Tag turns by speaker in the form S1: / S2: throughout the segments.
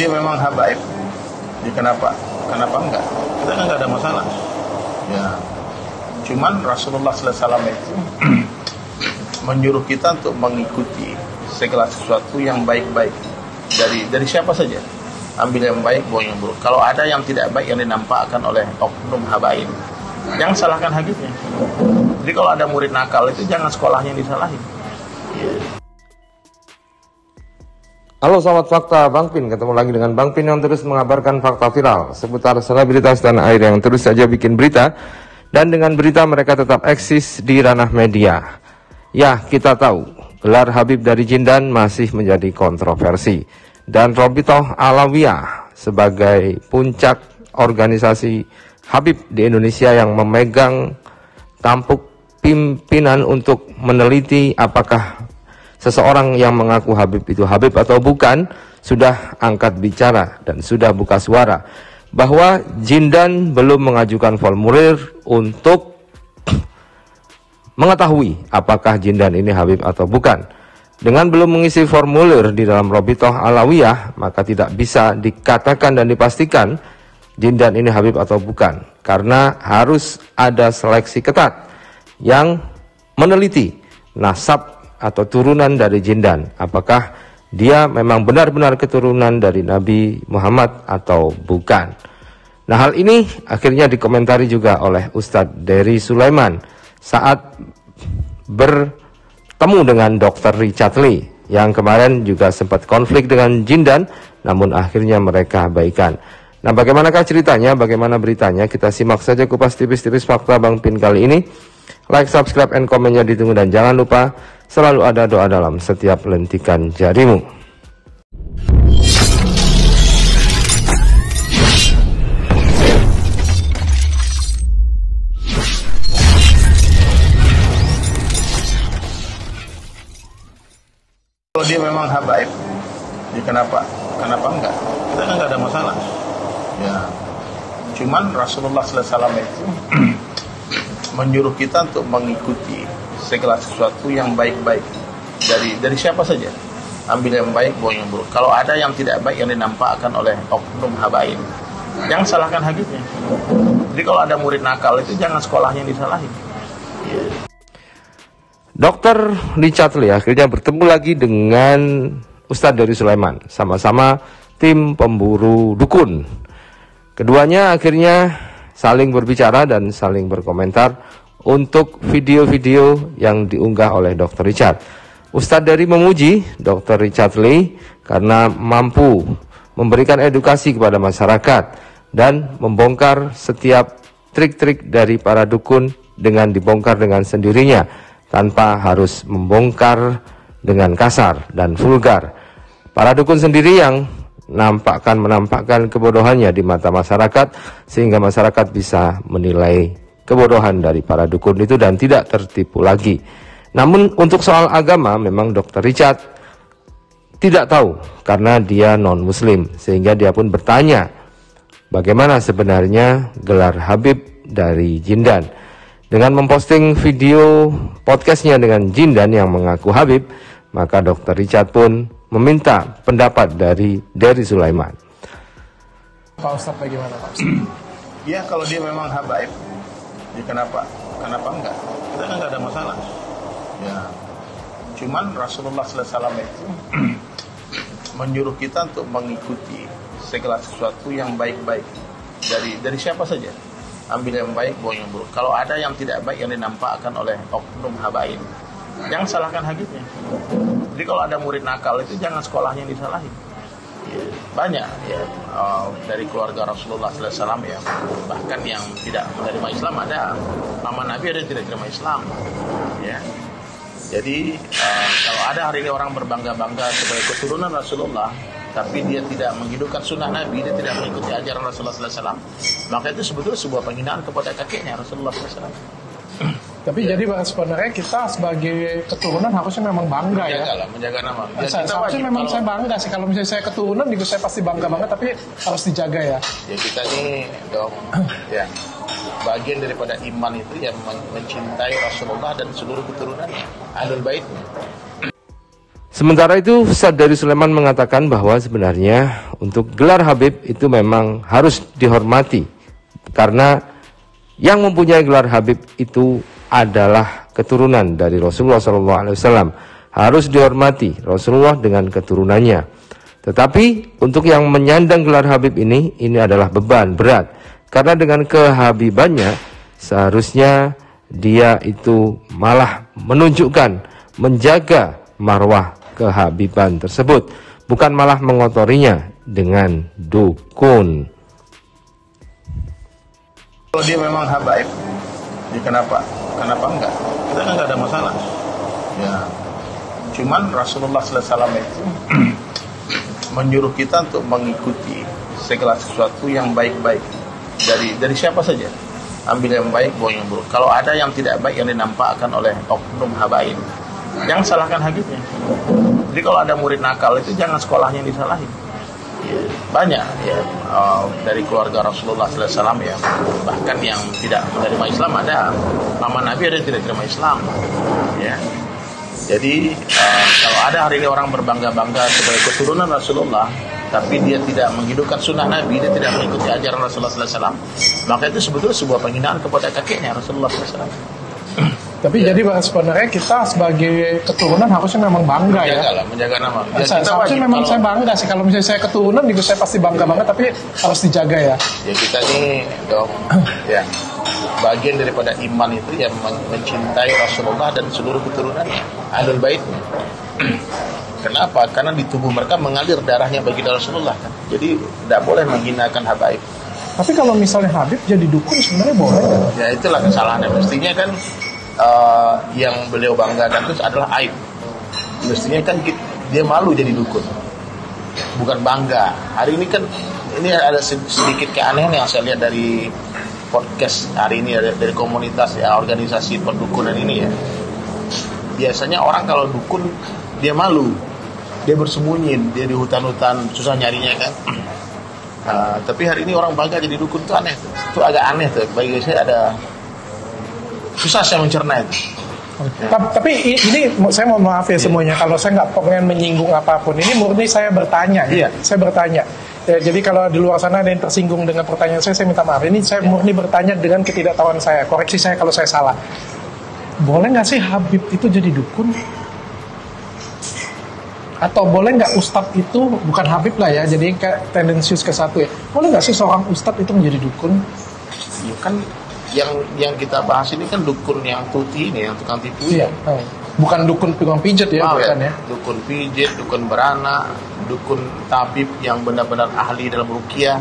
S1: dia memang habaib, ya kenapa enggak? Kita enggak ada masalah. Ya, cuman Rasulullah SAW itu menyuruh kita untuk mengikuti segala sesuatu yang baik-baik dari siapa saja. Ambil yang baik, buang yang buruk. Kalau ada yang tidak baik yang dinampakkan oleh oknum habaib, jangan salahkan habibnya. Jadi kalau ada murid nakal itu jangan sekolahnya yang disalahin.
S2: Halo sahabat fakta, Bang Pin ketemu lagi dengan Bang Pin yang terus mengabarkan fakta viral seputar selebritas tanah air yang terus saja bikin berita, dan dengan berita mereka tetap eksis di ranah media. Ya, kita tahu gelar Habib dari Jindan masih menjadi kontroversi, dan Robitoh Alawiyah sebagai puncak organisasi Habib di Indonesia yang memegang tampuk pimpinan untuk meneliti apakah seseorang yang mengaku Habib itu Habib atau bukan, sudah angkat bicara dan sudah buka suara bahwa Jindan belum mengajukan formulir untuk mengetahui apakah Jindan ini Habib atau bukan. Dengan belum mengisi formulir di dalam Robitoh Alawiyah, maka tidak bisa dikatakan dan dipastikan Jindan ini Habib atau bukan, karena harus ada seleksi ketat yang meneliti nasab atau turunan dari Jindan, apakah dia memang benar-benar keturunan dari Nabi Muhammad atau bukan. Nah, hal ini akhirnya dikomentari juga oleh Ustadz Dery Sulaiman saat bertemu dengan Dr. Richard Lee yang kemarin juga sempat konflik dengan Jindan, namun akhirnya mereka baikan. Nah, bagaimanakah ceritanya, bagaimana beritanya? Kita simak saja kupas tipis-tipis fakta Bang Pin kali ini. Like, subscribe, and komennya ditunggu, dan jangan lupa selalu ada doa dalam setiap lentikan jarimu.
S1: Kalau dia memang habaib, ya kenapa enggak? Kita enggak ada masalah. Ya, cuman Rasulullah SAW itu menyuruh kita untuk mengikuti segala sesuatu yang baik-baik dari siapa saja. Ambil yang baik, buang yang buruk. Kalau ada yang tidak baik yang dinampakkan oleh oknum habaib, jangan salahkan habibnya. Jadi kalau ada murid nakal itu jangan sekolahnya yang disalahin.
S2: Dr. Richard Lee akhirnya bertemu lagi dengan Ustadz Dery Sulaiman, sama-sama tim pemburu dukun. Keduanya akhirnya saling berbicara dan saling berkomentar untuk video-video yang diunggah oleh Dr. Richard. Ustadz Dery memuji Dr. Richard Lee karena mampu memberikan edukasi kepada masyarakat dan membongkar setiap trik-trik dari para dukun dengan dibongkar dengan sendirinya, tanpa harus membongkar dengan kasar dan vulgar. Para dukun sendiri yang menampakkan kebodohannya di mata masyarakat, sehingga masyarakat bisa menilai kebodohan dari para dukun itu dan tidak tertipu lagi. Namun untuk soal agama, memang Dr. Richard tidak tahu karena dia non-muslim, sehingga dia pun bertanya bagaimana sebenarnya gelar Habib dari Jindan. Dengan memposting video podcastnya dengan Jindan yang mengaku Habib, maka Dr. Richard pun meminta pendapat dari Dery Sulaiman.
S3: Pak Ustadz, bagaimana Pak Ustadz?
S1: Ya, kalau dia memang habaib, ya kenapa enggak? Kita enggak ada masalah. Ya, cuman Rasulullah SAW itu menyuruh kita untuk mengikuti segala sesuatu yang baik-baik dari siapa saja. Ambil yang baik, buang yang buruk. Kalau ada yang tidak baik yang dinampakkan oleh oknum habaib, jangan salahkan habibnya. Jadi kalau ada murid nakal itu jangan sekolahnya yang disalahin. Ya, banyak ya dari keluarga Rasulullah SAW ya, bahkan yang tidak menerima Islam ada. Paman Nabi ada yang tidak terima Islam. Ya, jadi kalau ada hari ini orang berbangga-bangga sebagai keturunan Rasulullah, tapi dia tidak menghidupkan sunnah Nabi, dia tidak mengikuti ajaran Rasulullah SAW, maka itu sebetulnya sebuah penghinaan kepada kakeknya Rasulullah SAW.
S3: Tapi jadi sebenarnya kita sebagai keturunan harusnya memang bangga
S1: menjaga nama.
S3: Seharusnya memang saya bangga sih, kalau misalnya saya keturunan juga saya pasti bangga banget, tapi harus dijaga ya.
S1: Ya kita ini dong, ya bagian daripada iman itu yang mencintai Rasulullah dan seluruh keturunannya, Ahlul Baitnya.
S2: Sementara itu Ustadz dari Sulaiman mengatakan bahwa sebenarnya untuk gelar Habib itu memang harus dihormati, karena yang mempunyai gelar Habib itu adalah keturunan dari Rasulullah SAW. Harus dihormati Rasulullah dengan keturunannya. Tetapi untuk yang menyandang gelar Habib ini adalah beban berat, karena dengan kehabibannya seharusnya dia itu malah menunjukkan, menjaga marwah kehabiban tersebut, bukan malah mengotorinya dengan dukun.
S1: Kalau dia memang habaib, ya kenapa enggak? Kita kan enggak ada masalah. Ya, cuman Rasulullah SAW itu menyuruh kita untuk mengikuti segala sesuatu yang baik-baik dari siapa saja. Ambil yang baik, buang yang buruk. Kalau ada yang tidak baik yang dinampakkan oleh oknum habaib, jangan salahkan habibnya. Jadi kalau ada murid nakal itu jangan sekolahnya yang disalahin. Ya, banyak ya dari keluarga Rasulullah SAW ya, bahkan yang tidak menerima Islam ada. Mama Nabi ada yang tidak terima Islam. Ya. Jadi kalau ada hari ini orang berbangga-bangga sebagai keturunan Rasulullah, tapi dia tidak menghidupkan sunnah Nabi, dia tidak mengikuti ajaran Rasulullah SAW, maka itu sebetulnya sebuah penghinaan kepada kakeknya Rasulullah SAW.
S3: Tapi jadi sebenarnya kita sebagai keturunan harusnya memang bangga ya.
S1: Menjaga nama.
S3: Seharusnya memang saya bangga sih, kalau misalnya saya keturunan juga saya pasti bangga banget, tapi harus dijaga ya.
S1: Ya kita ini dong ya, bagian daripada iman itu yang mencintai Rasulullah dan seluruh keturunannya, Ahlul Baitnya. Kenapa? Karena di tubuh mereka mengalir darahnya baginda Rasulullah kan. Jadi tidak boleh menghinakan habaib.
S3: Tapi kalau misalnya Habib jadi dukun sebenarnya boleh kan?
S1: Ya itulah kesalahannya. Mestinya kan yang beliau banggakan itu adalah aib. Mestinya kan dia malu jadi dukun, bukan bangga. Hari ini kan ini ada sedikit keanehan yang saya lihat dari podcast hari ini, dari komunitas ya, organisasi perdukunan ini ya. Biasanya orang kalau dukun dia malu, dia bersembunyi, dia di hutan-hutan susah nyarinya kan. Tapi hari ini orang bangga jadi dukun itu aneh, itu agak aneh tuh. Bagi saya ada susah saya mencerna itu.
S3: Ya. Tapi ini saya mohon maaf ya semuanya, kalau saya nggak pengen menyinggung apapun, ini murni saya bertanya.
S1: Iya.
S3: Saya bertanya. Ya, jadi kalau di luar sana ada yang tersinggung dengan pertanyaan saya minta maaf. Ini saya murni bertanya dengan ketidaktahuan saya. Koreksi saya kalau saya salah. Boleh nggak sih Habib itu jadi dukun? Atau boleh nggak Ustadz itu, bukan Habib lah ya, jadi kayak tendensius ke satu ya. Boleh nggak sih seorang Ustadz itu menjadi dukun?
S1: Ya kan yang kita bahas ini kan dukun yang tuti ini, yang tukang tipu.
S3: Iya. Bukan dukun tukang pijet ya, bukan ya.
S1: Dukun pijet, dukun beranak, dukun tabib yang benar-benar ahli dalam ruqyah.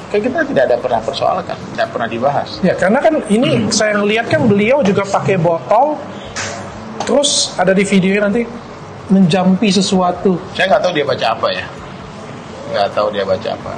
S1: Kayak kita tidak ada pernah persoalkan, tidak pernah dibahas.
S3: Ya karena kan ini saya lihat kan beliau juga pakai botol, terus ada di videonya nanti menjampi sesuatu.
S1: Saya nggak tahu dia baca apa ya, nggak tahu dia baca apa.